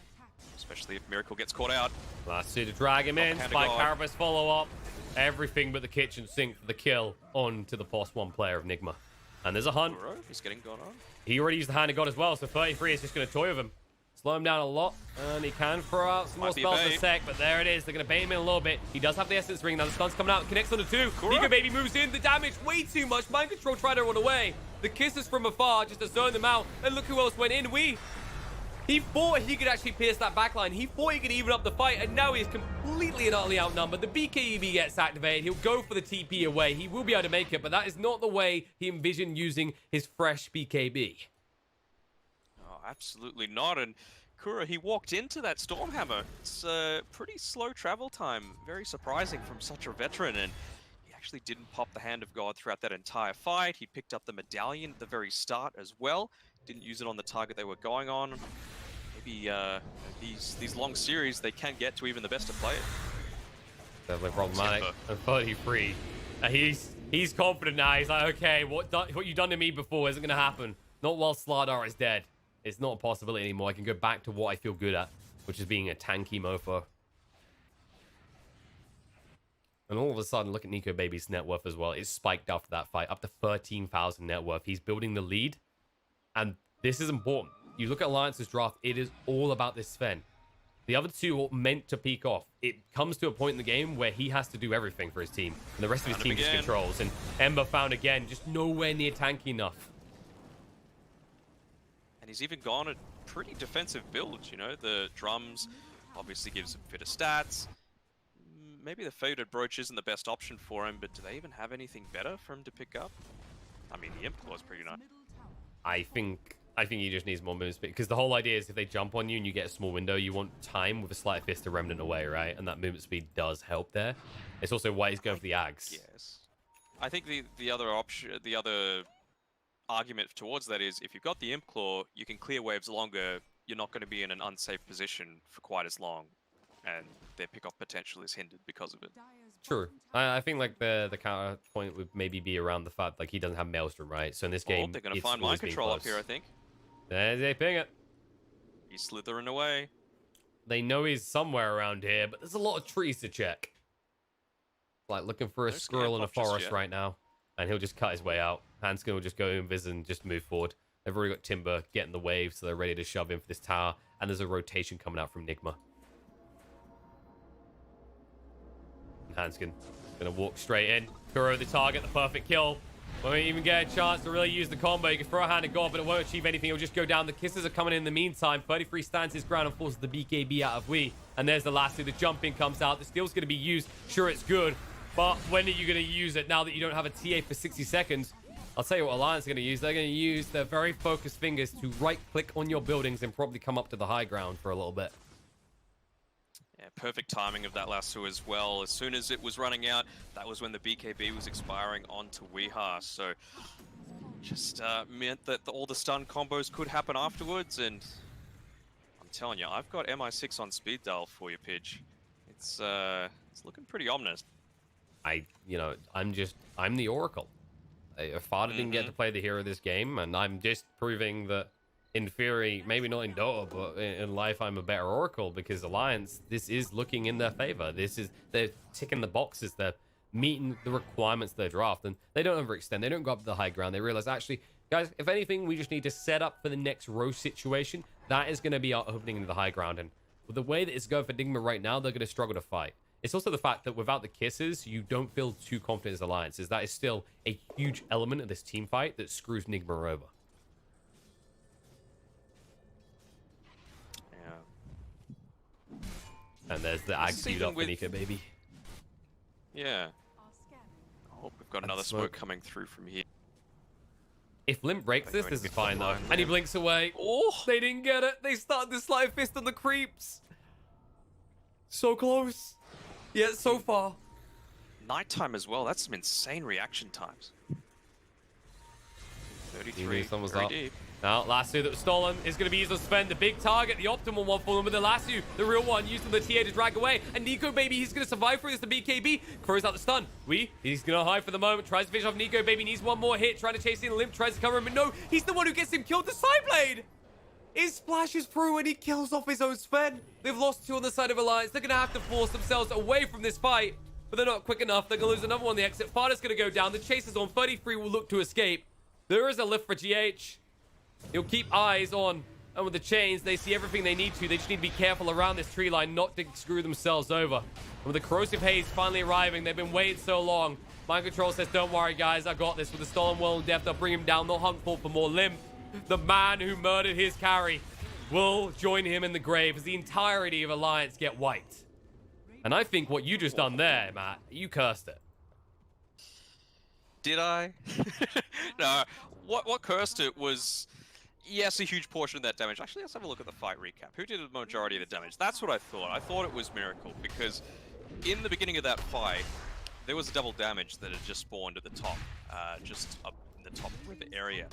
especially if Miracle gets caught out. Last two to drag him in. Hand of Spike God. Carapace follow up. Everything but the kitchen sink for the kill on to the +1 player of Enigma. And there's a hunt. Kuro, he's getting gone on. He already used the Hand of God as well, so 33 is just going to toy with him. Slow him down a lot, and he can throw out some more Might be a spells in a bait. sec, but there it is. They're going to bait him in a little bit. He does have the Essence Ring. Now the stun's coming out. Connects on the 2. Kuro? Nico Baby moves in. The damage, way too much. Mind Control trying to run away. The kisses from afar just to zone them out. And look who else went in. He thought he could actually pierce that backline. He thought he could even up the fight, and now he is completely and utterly outnumbered. The BKB gets activated. He'll go for the TP away. He will be able to make it, but that is not the way he envisioned using his fresh BKB. Oh, absolutely not. And Kuro, he walked into that Stormhammer. It's a pretty slow travel time. Very surprising from such a veteran. And he actually didn't pop the Hand of God throughout that entire fight. He picked up the medallion at the very start as well. Didn't use it on the target they were going on. Maybe these long series, they can get to even the best of players. Definitely problematic. Timber. And 33. He's confident now. He's like, okay, what you done to me before isn't going to happen. Not while Slardar is dead. It's not a possibility anymore. I can go back to what I feel good at, which is being a tanky mofo. And all of a sudden, look at Nico Baby's net worth as well. It's spiked after that fight, up to 13,000 net worth. He's building the lead. And this is important. You look at Alliance's draft, it is all about this Sven. The other two are meant to peak off. It comes to a point in the game where he has to do everything for his team. And the rest of his team just controls. And Ember found again, just nowhere near tanky enough. And he's even gone a pretty defensive build, you know. The drums obviously gives him fitter stats. Maybe the Faded Brooch isn't the best option for him, but do they even have anything better for him to pick up? I mean, the Imp Claw is pretty nice. I think he just needs more movement speed. Because the whole idea is if they jump on you and you get a small window, you want time with a slight fist to remnant away, right? And that movement speed does help there. It's also why he's going for the Ags. Yes. I think the other option, the other argument towards that is if you've got the Imp Claw, you can clear waves longer. You're not going to be in an unsafe position for quite as long, and their pick-off potential is hindered because of it. True. I think like the counter point would maybe be around the fact like he doesn't have Maelstrom, right? So in this game, They're going to it's find always Mind been Control up close. here, I think. There's a ping it. He's slithering away. They know he's somewhere around here, but there's a lot of trees to check. Like looking for a No squirrel in a scare pop just forest yet. right now. And he'll just cut his way out. Hanskin will just go invis and just move forward. They've already got Timber getting the wave, so they're ready to shove in for this tower. And there's a rotation coming out from NIGMA. And Hanskin gonna walk straight in. Kuro the target, the perfect kill. Won't even get a chance to really use the combo. You can throw a hand at God, but it won't achieve anything. It'll just go down. The kisses are coming in the meantime. 33 stands his ground and forces the BKB out of Wii. And there's the last two. The jumping comes out. The steel's going to be used. Sure, it's good. But when are you going to use it now that you don't have a TA for 60 seconds? I'll tell you what Alliance are going to use. They're going to use their very focused fingers to right-click on your buildings and probably come up to the high ground for a little bit. Yeah, perfect timing of that lasso as well. As soon as it was running out, that was when the BKB was expiring onto Weeha. So just meant that all the stun combos could happen afterwards. And I'm telling you, I've got MI6 on speed dial for you, Pidge. It's looking pretty ominous. I'm the Oracle. Fada didn't get to play the hero this game, and I'm just proving that in theory, maybe not in Dota, but in life, I'm a better Oracle because Alliance, this is looking in their favor. They're ticking the boxes. They're meeting the requirements of their draft, and they don't overextend. They don't go up to the high ground. They realize, actually, guys, if anything, we just need to set up for the next roast situation. That is going to be our opening into the high ground, and with the way that it's going for NIGMA right now, they're going to struggle to fight. It's also the fact that without the kisses, you don't feel too confident as Alliances. That is still a huge element of this team fight that screws NIGMA over. Yeah. And there's the ag queued up for Nico, baby. Yeah. Are scary. Oh, we've got another smoke coming through from here. If Limp breaks this, this is fine, though. Fine, And he Limp. blinks away. Oh, they didn't get it. They started the slide fist on the creeps. So close. Yet so far. Nighttime as well. That's some insane reaction times. 33, Someone's 3 up. deep. Now, Lasso that was stolen is going to be used to spend the big target, the optimal one for them, with the Lasso, the real one, using the TA to drag away. And Nico, baby, he's going to survive through this, the BKB. Throws out the stun. He's going to hide for the moment, tries to finish off Nico, baby, needs one more hit, trying to chase in. Limp tries to cover him, but no, he's the one who gets him killed. The side blade! It splashes through and he kills off his own Sven. They've lost two on the side of Alliance. They're going to have to force themselves away from this fight, but they're not quick enough. They're going to lose another one on the exit. Fada's going to go down. The chase is on. 33 will look to escape. There is a lift for GH. He'll keep eyes on, and with the chains, they see everything they need to. They just need to be careful around this tree line, not to screw themselves over. And with the corrosive haze finally arriving, they've been waiting so long. Mind Control says, don't worry, guys, I got this. With the stolen world death, they'll bring him down. They'll hunt for more. Limp, the man who murdered his carry, will join him in the grave as the entirety of Alliance get wiped. And I think what you just done there, Matt, you cursed it. Did I? No. What cursed it was, yes, a huge portion of that damage. Actually, let's have a look at the fight recap. Who did the majority of the damage? That's what I thought. I thought it was Miracle, because in the beginning of that fight, there was a double damage that had just spawned at the top, just up in the top river area.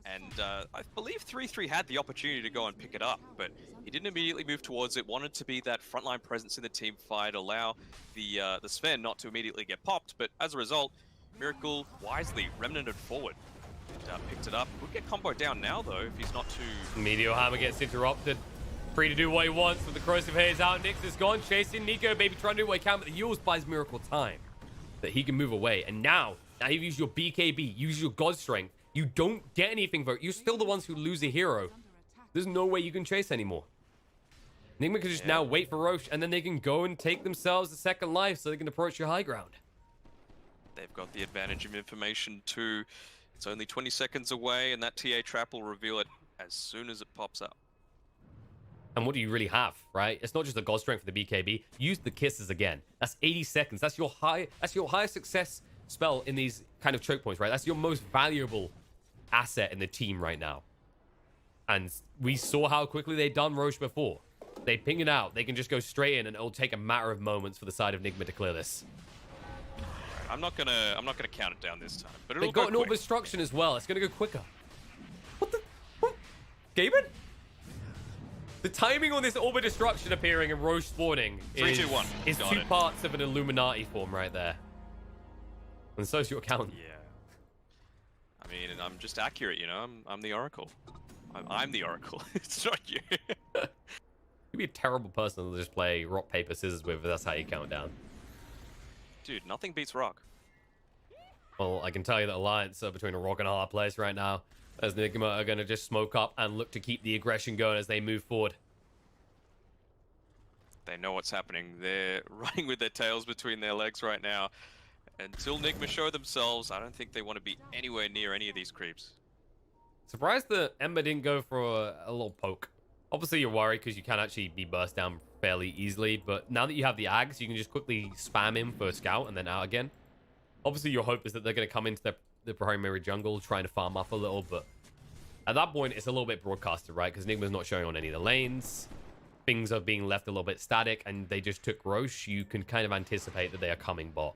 And I believe 3-3 had the opportunity to go and pick it up, but he didn't immediately move towards it, wanted to be that frontline presence in the team fight, allow the Sven not to immediately get popped, but as a result, Miracle wisely remnanted forward and picked it up. Would get combo down now, though, if he's not too... Meteor Hammer gets interrupted. Free to do what he wants with the corrosive haze out. Nyx is gone, chasing Nico, baby, trying to do what he can, but the Yules buys Miracle time that he can move away. And now you've used your BKB, use your God Strength. You don't get anything for it. You're still the ones who lose a hero. There's no way you can chase anymore. NIGMA can just now wait for Roche, and then they can go and take themselves a second life so they can approach your high ground. They've got the advantage of information too. It's only 20 seconds away, and that TA trap will reveal it as soon as it pops up. And what do you really have, right? It's not just the God Strength for the BKB. Use the kisses again. That's 80 seconds. That's your highest success spell in these kind of choke points, right? That's your most valuable asset in the team right now. And we saw how quickly they'd done Roche before. They ping it out. They can just go straight in, and it'll take a matter of moments for the side of NIGMA to clear this. I'm not gonna count it down this time, but it'll They've got go an orb quick. destruction as well. It's gonna go quicker. What the? What? Gaben? The timing on this orb destruction appearing and Roche spawning 3, 2, 1. is Got two it. parts of an Illuminati form right there. And so's your account. Yeah. I mean, and I'm just accurate, you know. I'm the Oracle. I'm the Oracle. It's not you. You'd be a terrible person to just play rock, paper, scissors with if that's how you count down. Dude, nothing beats rock. Well, I can tell you that Alliance are between a rock and a hard place right now, as NIGMA are going to just smoke up and look to keep the aggression going as they move forward. They know what's happening. They're running with their tails between their legs right now. Until NIGMA show themselves, I don't think they want to be anywhere near any of these creeps. Surprised that Ember didn't go for a little poke. Obviously, you're worried because you can actually be burst down fairly easily, but now that you have the Ags, you can just quickly spam him for a scout and then out again. Obviously, your hope is that they're going to come into the primary jungle trying to farm up a little, but at that point, it's a little bit broadcasted, right? Because Nigma's not showing on any of the lanes. Things are being left a little bit static, and they just took Roche. You can kind of anticipate that they are coming bot.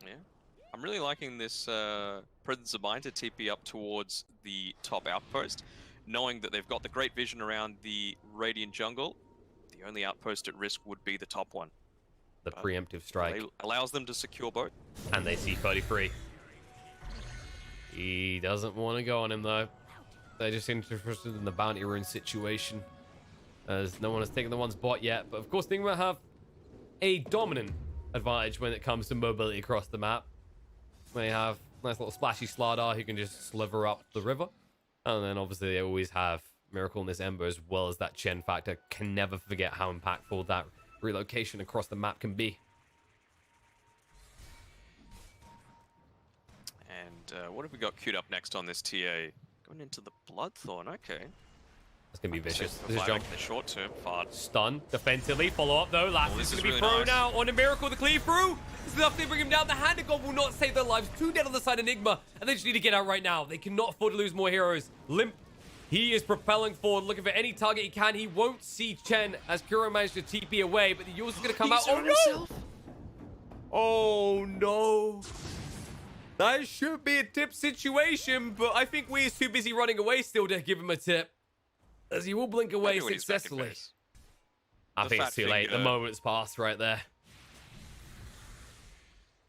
Yeah. I'm really liking this Presence of Mind to TP up towards the top outpost, knowing that they've got the great vision around the Radiant jungle. The only outpost at risk would be the top one. The preemptive strike. Allows them to secure both. And they see 33. He doesn't want to go on him, though. They're just interested in the bounty rune situation, as no one has taken the one's bot yet. But of course, Nigma have a dominant advantage when it comes to mobility across the map. They have nice little splashy Slardar who can just sliver up the river. And then obviously they always have Miracle in this Ember, as well as that Chen factor. Can never forget how impactful that relocation across the map can be. And what have we got queued up next on this TA? Going into the Bloodthorn, okay. That's going to be vicious. The This is jump. in the short term, fart. Stun defensively. Follow up though. Last is going to be really thrown nice. out on a Miracle. The cleave through. This is enough to bring him down. The Hand of God will not save their lives. Two dead on the side of Nigma. And they just need to get out right now. They cannot afford to lose more heroes. Limp. He is propelling forward, looking for any target he can. He won't see Chen as Kuro managed to TP away, but the Yule's is going to come out. Oh no! Oh no! That should be a tip situation, but I think we is too busy running away still to give him a tip, as he will blink away successfully. I think it's too late. The moment's passed right there.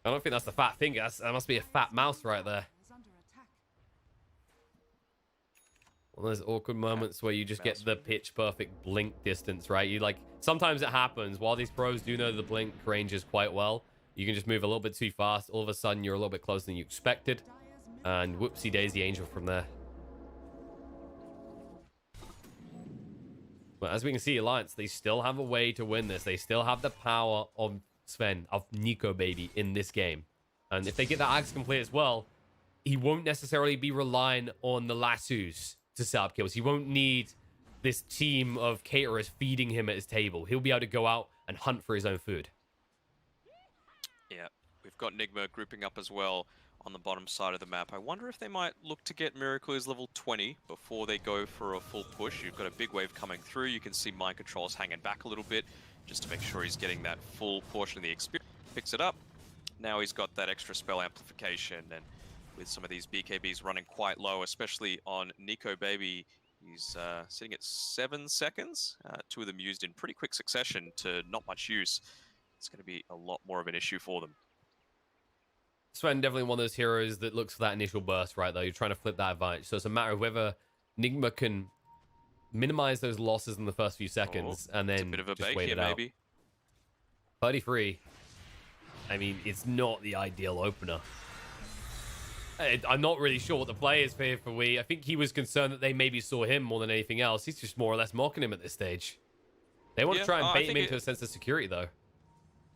I don't think that's the fat finger. That must be a fat mouse right there. Well, there's awkward moments where you just get the pitch perfect blink distance, right? You like, sometimes it happens. While these pros do know the blink ranges quite well, you can just move a little bit too fast. All of a sudden, you're a little bit closer than you expected. And whoopsie daisy angel from there. But as we can see, Alliance, they still have a way to win this. They still have the power of Sven, of Nico Baby in this game. And if they get that axe complete as well, he won't necessarily be relying on the lassos to set up kills. He won't need this team of caterers feeding him at his table. He'll be able to go out and hunt for his own food. Yeah, we've got NIGMA grouping up as well on the bottom side of the map. I wonder if they might look to get Miracle's level 20 before they go for a full push. You've got a big wave coming through. You can see Mind Control's hanging back a little bit just to make sure he's getting that full portion of the experience. Picks it up. Now he's got that extra spell amplification, and with some of these BKBs running quite low, especially on Nico Baby, he's sitting at 7 seconds. Two of them used in pretty quick succession to not much use. It's going to be a lot more of an issue for them. Sven definitely one of those heroes that looks for that initial burst, right, though. You're trying to flip that advantage. So it's a matter of whether Nigma can minimize those losses in the first few seconds and then a bit of a just bait wait here, it out. maybe. 33. I mean, it's not the ideal opener. I'm not really sure what the play is here for Wii. I think he was concerned that they maybe saw him more than anything else. He's just more or less mocking him at this stage. They want to try and bait him into a sense of security, though.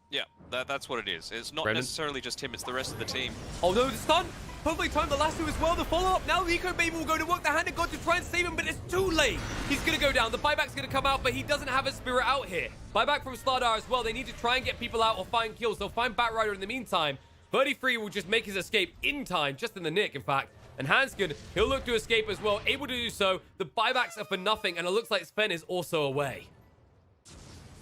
Yeah, that's what it is. It's not Brennan? necessarily just him, it's the rest of the team. Oh no, the stun! Perfectly timed the lasso as well, the follow-up. Now Nico Baby will go to work the Hand of God to try and save him, but it's too late. He's going to go down. The buyback's going to come out, but he doesn't have a spirit out here. Buyback from Slardar as well. They need to try and get people out or find kills. They'll find Batrider in the meantime. 33 will just make his escape in time, just in the nick, in fact. And Hanskin, he'll look to escape as well, able to do so. The buybacks are for nothing, and it looks like Sven is also away.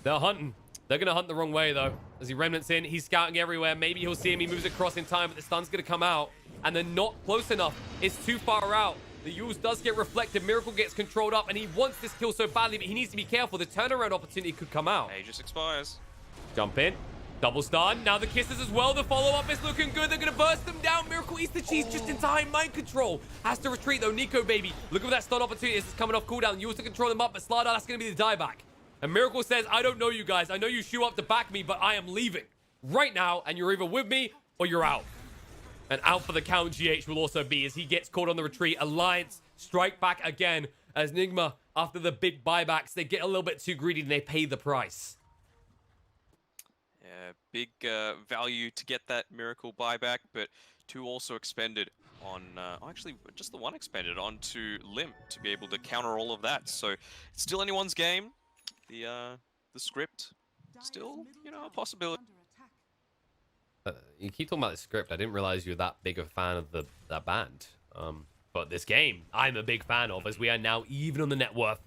They're hunting. They're going to hunt the wrong way, though. As he remnants in, he's scouting everywhere. Maybe he'll see him. He moves across in time, but the stun's going to come out. And they're not close enough. It's too far out. The use does get reflected. Miracle gets controlled up, and he wants this kill so badly, but he needs to be careful. The turnaround opportunity could come out. Aegis expires. Jump in. Double stun. Now the kisses as well. The follow-up is looking good. They're going to burst them down. Miracle eats the cheese just in time. Mind control. Has to retreat, though. Nico, baby. Looking for that stun opportunity. This is coming off cooldown. You also control them up, but Slardar, that's going to be the dieback. And Miracle says, I don't know you guys. I know you shoot up to back me, but I am leaving right now, and you're either with me or you're out. And out for the count GH will also be as he gets caught on the retreat. Alliance strike back again as NIGMA, after the big buybacks, they get a little bit too greedy and they pay the price. Yeah, big value to get that Miracle buyback, but 2 also expended on, actually just the 1 expended onto Limp to be able to counter all of that. So it's still anyone's game. The script, still, you know, a possibility. You keep talking about the script. I didn't realize you were that big of a fan of that band. But this game, I'm a big fan of, as we are now even on the net worth.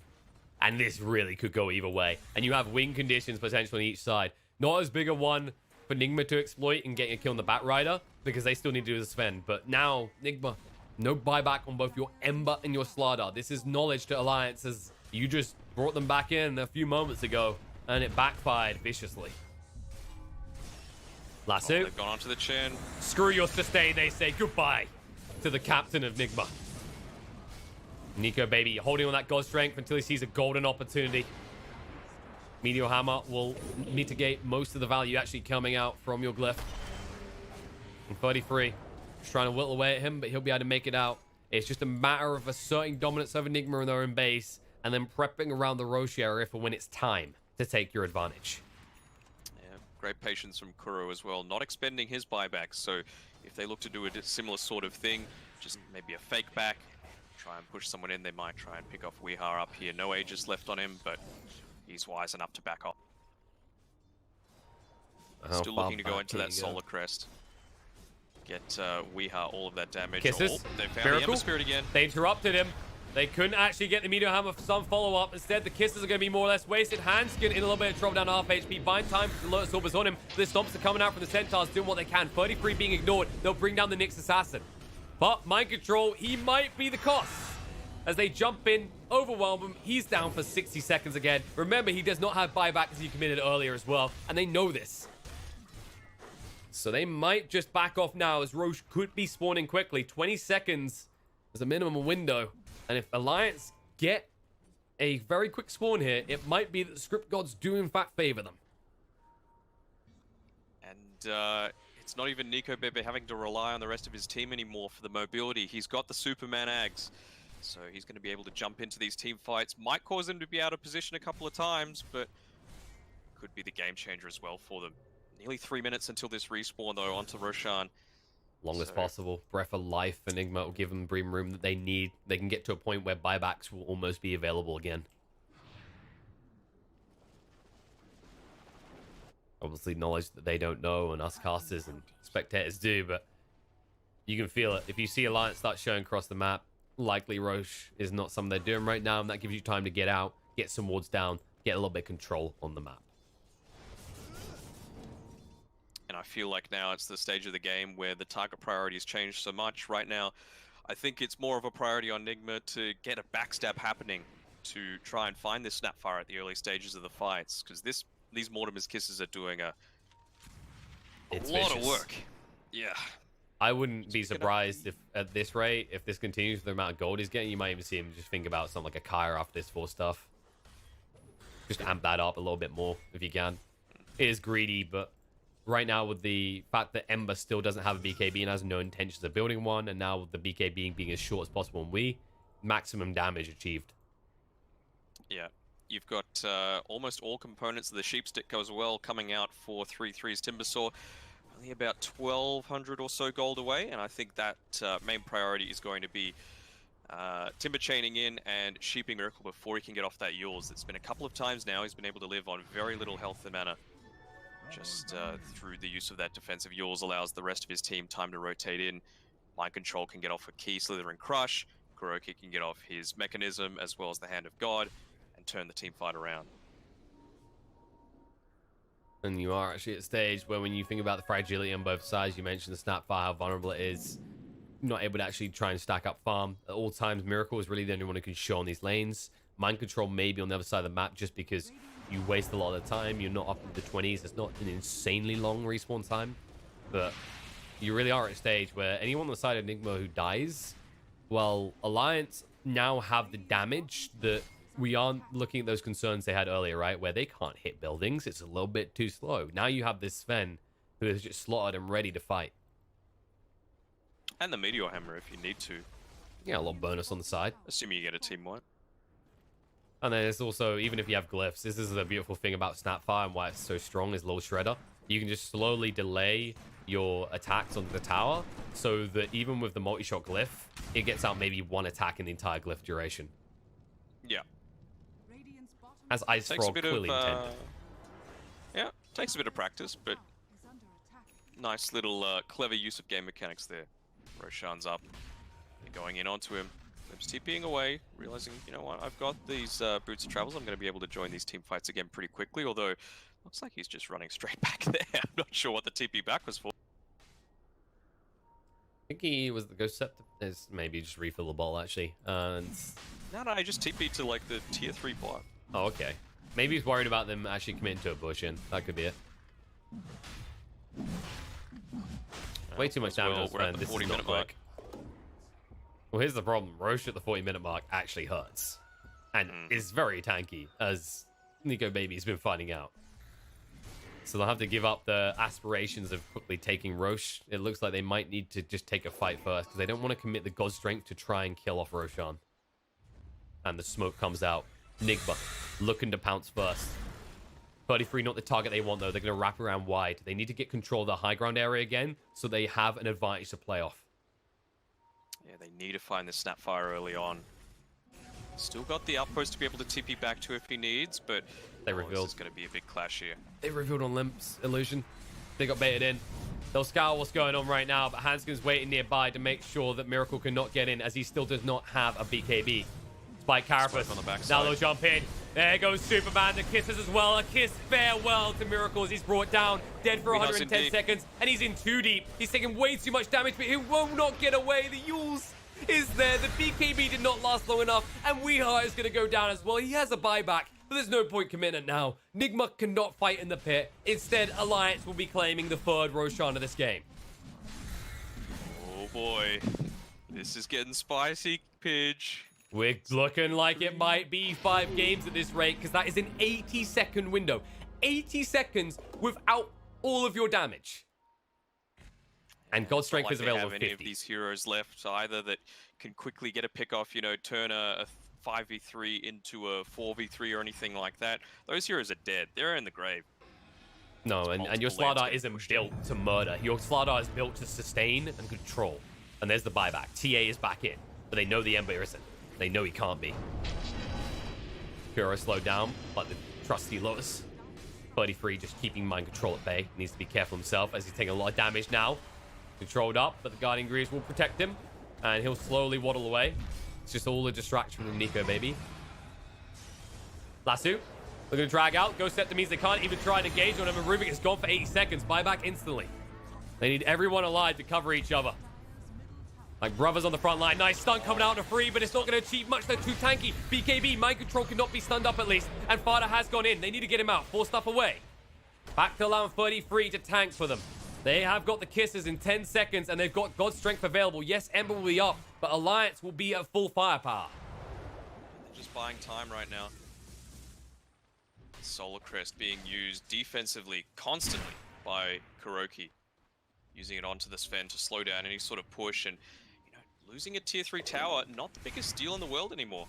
And this really could go either way. And you have win conditions potential on each side. Not as big a one for NIGMA to exploit and getting a kill on the Batrider, because they still need to do the Sven. But now, NIGMA, no buyback on both your Ember and your Slardar. This is knowledge to Alliance, as you just brought them back in a few moments ago, and it backfired viciously. Lasso. Oh, they've gone onto the chin. Screw your sustain, they say goodbye to the captain of NIGMA. Nico, baby, holding on that God Strength until he sees a golden opportunity. Meteor Hammer will mitigate most of the value actually coming out from your Glyph. And 33, just trying to whittle away at him, but he'll be able to make it out. It's just a matter of asserting dominance over NIGMA in their own base, and then prepping around the Roche area for when it's time to take your advantage. Yeah, great patience from Kuro as well, not expending his buybacks. So if they look to do a similar sort of thing, just maybe a fake back, try and push someone in, they might try and pick off Weehar up here. No Aegis left on him, but he's wise enough to back off. Still looking to go into that Solar Crest. Get Weehar all of that damage. Kisses. Oh, they found Miracle. the Ember Spirit again. They interrupted him. They couldn't actually get the Meteor Hammer for some follow-up. Instead, the Kisses are going to be more or less wasted. Handskin in a little bit of trouble down half HP. Bind time for the Lotus Orb is on him. The Stomps are coming out from the Centaurs, doing what they can. 33 being ignored. They'll bring down the Nyx Assassin. But Mind Control, he might be the cost. As they jump in, overwhelm him. He's down for 60 seconds again. Remember, he does not have buyback as he committed earlier as well. And they know this. So they might just back off now, as Roche could be spawning quickly. 20 seconds is a minimum window. And if Alliance get a very quick spawn here, it might be that the script gods do in fact favor them. And it's not even Nico Bebe having to rely on the rest of his team anymore for the mobility. He's got the Superman Ags. So he's going to be able to jump into these team fights. Might cause them to be out of position a couple of times, but could be the game changer as well for them. Nearly 3 minutes until this respawn, though, onto Roshan. Long as possible. Breath of Life for Enigma will give them the breathing room that they need. They can get to a point where buybacks will almost be available again. Obviously, knowledge that they don't know, and us casters and spectators do, but you can feel it. If you see Alliance start showing across the map, likely Roche is not something they're doing right now, and that gives you time to get out, get some wards down, get a little bit of control on the map. And I feel like now it's the stage of the game where the target priorities change so much. Right now, I think it's more of a priority on NIGMA to get a backstab happening to try and find this Snapfire at the early stages of the fights, because these Mortimer's Kisses are doing a lot of work. Yeah. I wouldn't be surprised if, at this rate, if this continues with the amount of gold he's getting, you might even see him just think about something like a Kyra after this 4 stuff. Just amp that up a little bit more if you can. It is greedy, but right now with the fact that Ember still doesn't have a BKB and has no intentions of building one, and now with the BKB being as short as possible and maximum damage achieved. Yeah. You've got almost all components of the Sheepstick as well coming out for 3-3's Timbersaw. Only about 1,200 or so gold away, and I think that main priority is going to be Timber chaining in and sheeping Miracle before he can get off that Yules. It's been a couple of times now he's been able to live on very little health and mana. Just through the use of that defensive Yules allows the rest of his team time to rotate in. Mind Control can get off a Key, Slither, and Crush. Kuroki can get off his Mechanism as well as the Hand of God and turn the team fight around. And you are actually at a stage where when you think about the fragility on both sides, you mentioned the Snapfire, how vulnerable it is. Not able to actually try and stack up farm. At all times, Miracle is really the only one who can show on these lanes. Mind Control maybe on the other side of the map just because you waste a lot of the time. You're not up in the 20s. It's not an insanely long respawn time, but you really are at a stage where anyone on the side of NIGMA who dies, well, Alliance now have the damage that we aren't looking at those concerns they had earlier, right? Where they can't hit buildings. It's a little bit too slow. Now you have this Sven who is just slotted and ready to fight. And the Meteor Hammer if you need to. Yeah, a little bonus on the side. Assuming you get a team wipe. And then there's also, even if you have glyphs, this is the beautiful thing about Snapfire and why it's so strong is Little Shredder. You can just slowly delay your attacks on the tower so that even with the multi-shot glyph, it gets out maybe one attack in the entire glyph duration. Yeah. As Ice Takes a Frog bit clearly of, intended. yeah, takes a bit of practice, but nice little clever use of game mechanics there. Roshan's up. They're going in onto him. They're just TPing away, realizing, you know what, I've got these boots of travels. I'm going to be able to join these team fights again pretty quickly, although looks like he's just running straight back there. I'm not sure what the TP back was for. I think he was the Ghost Scepter. There's maybe just refill the ball, actually. And No, I just TP'd to like the tier 3 bot. oh, okay. Maybe he's worried about them actually committing to a bush in. That could be it. Way too much damage on We're at Sven. the This is 40 not minute mark. quick. Well, here's the problem. Roche at the 40-minute mark actually hurts. And is very tanky, as Nico Baby's been finding out. So they'll have to give up the aspirations of quickly taking Roche. It looks like they might need to just take a fight first, because they don't want to commit the God Strength to try and kill off Roshan. And the smoke comes out. NIGMA looking to pounce first. 33 not the target they want, though. They're going to wrap around wide. They need to get control of the high ground area again, so they have an advantage to play off. Yeah, they need to find the Snapfire early on. Still got the outpost to be able to TP back to if he needs, but They this revealed. is going to be a big clash here. They revealed on Limp's illusion. They got baited in. They'll scour what's going on right now, but Hanskin's waiting nearby to make sure that Miracle cannot get in, as he still does not have a BKB. Spike Carapace. On the backside. Now they'll jump in. There goes Superman. The kisses as well. A kiss farewell to Miracle as he's brought down. Dead for He does 110 indeed. seconds. And he's in too deep. He's taking way too much damage, but he will not get away. The Yules is there. The BKB did not last long enough. And Weeheart is going to go down as well. He has a buyback, but there's no point committing now. NIGMA cannot fight in the pit. Instead, Alliance will be claiming the third Roshan of this game. Oh boy. This is getting spicy, Pidge. We're looking like it might be 5 games at this rate, because that is an 80-second window. 80 seconds without all of your damage. And God Strength is available They at have any of 50. these heroes left either that can quickly get a pick off, you know, turn a 5v3 into a 4v3 or anything like that. Those heroes are dead. They're in the grave. No, and your multiple lanes Slardar getting isn't pushed built to murder. Your Slardar is built to sustain and control. And there's the buyback. TA is back in, but they know the Ember isn't. They know he can't be. Kuro slowed down, like the trusty Lotus. 33 just keeping mind control at bay. Needs to be careful himself as he's taking a lot of damage now. Controlled up, but the Guardian Greaves will protect him. And he'll slowly waddle away. It's just all a distraction from Nico, baby. Lasso. They're going to drag out. Ghost Scepter means they can't even try and engage on him. And Rubik is gone for 80 seconds. Buyback instantly. They need everyone alive to cover each other. Like brothers on the front line. Nice stun coming out of free, but it's not going to achieve much. They're too tanky. BKB, mind control cannot be stunned up at least. And Fada has gone in. They need to get him out. Force stuff away. Back to allowing 33 to tank for them. They have got the kisses in 10 seconds, and they've got God Strength available. Yes, Ember will be up, but Alliance will be at full firepower. They're just buying time right now. Solar Crest being used defensively constantly by Kuroki. Using it onto the Sven to slow down any sort of push, and you know, losing a tier 3 tower, not the biggest deal in the world anymore.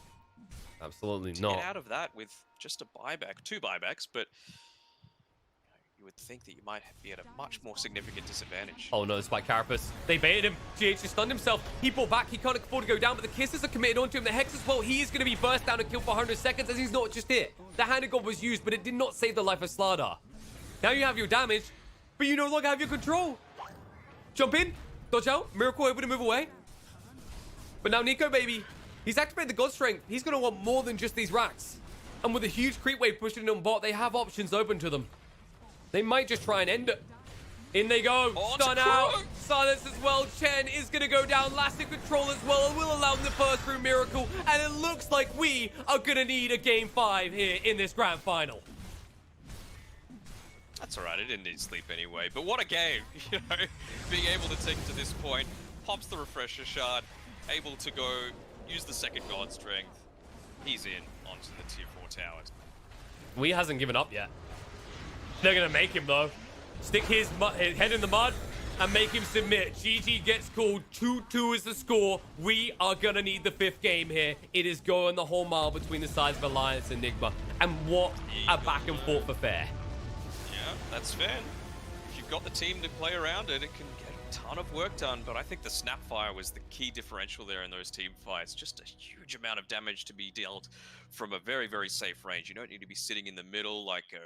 Absolutely To not. get out of that with just a buyback, 2 buybacks, but you would think that you might be at a much more significant disadvantage. Oh no, Spike Carapace. They baited him. GH just stunned himself. He pulled back. He can't afford to go down, but the kisses are committed onto him. The Hex as well. He is going to be burst down and killed for 100 seconds, as he's not just hit. The Hand of God was used, but it did not save the life of Slardar. Now you have your damage, but you no longer have your control. Jump in. Dodge out. Miracle able to move away. But now Nico, baby, he's activated the God Strength. He's going to want more than just these racks. And with a huge creep wave pushing on bot, they have options open to them. They might just try and end it. In they go. Oh, Stun out. Silence as well. Chen is going to go down. Lasting control as well. And will allow them the first through Miracle. And it looks like we are going to need a game 5 here in this grand final. That's alright, it didn't need sleep anyway. But what a game, you know, being able to take it to this point, pops the refresher shard, able to go use the second god strength. He's in onto the tier 4 towers. We hasn't given up yet. They're gonna make him though. Stick his head in the mud and make him submit. GG gets called. 2-2 is the score. We are gonna need the 5th game here. It is going the whole mile between the sides of Alliance and NIGMA. And what a back and forth affair. Yeah, that's fair. If you've got the team to play around it, it can get a ton of work done. But I think the Snapfire was the key differential there in those team fights. Just a huge amount of damage to be dealt from a very, very safe range. You don't need to be sitting in the middle like a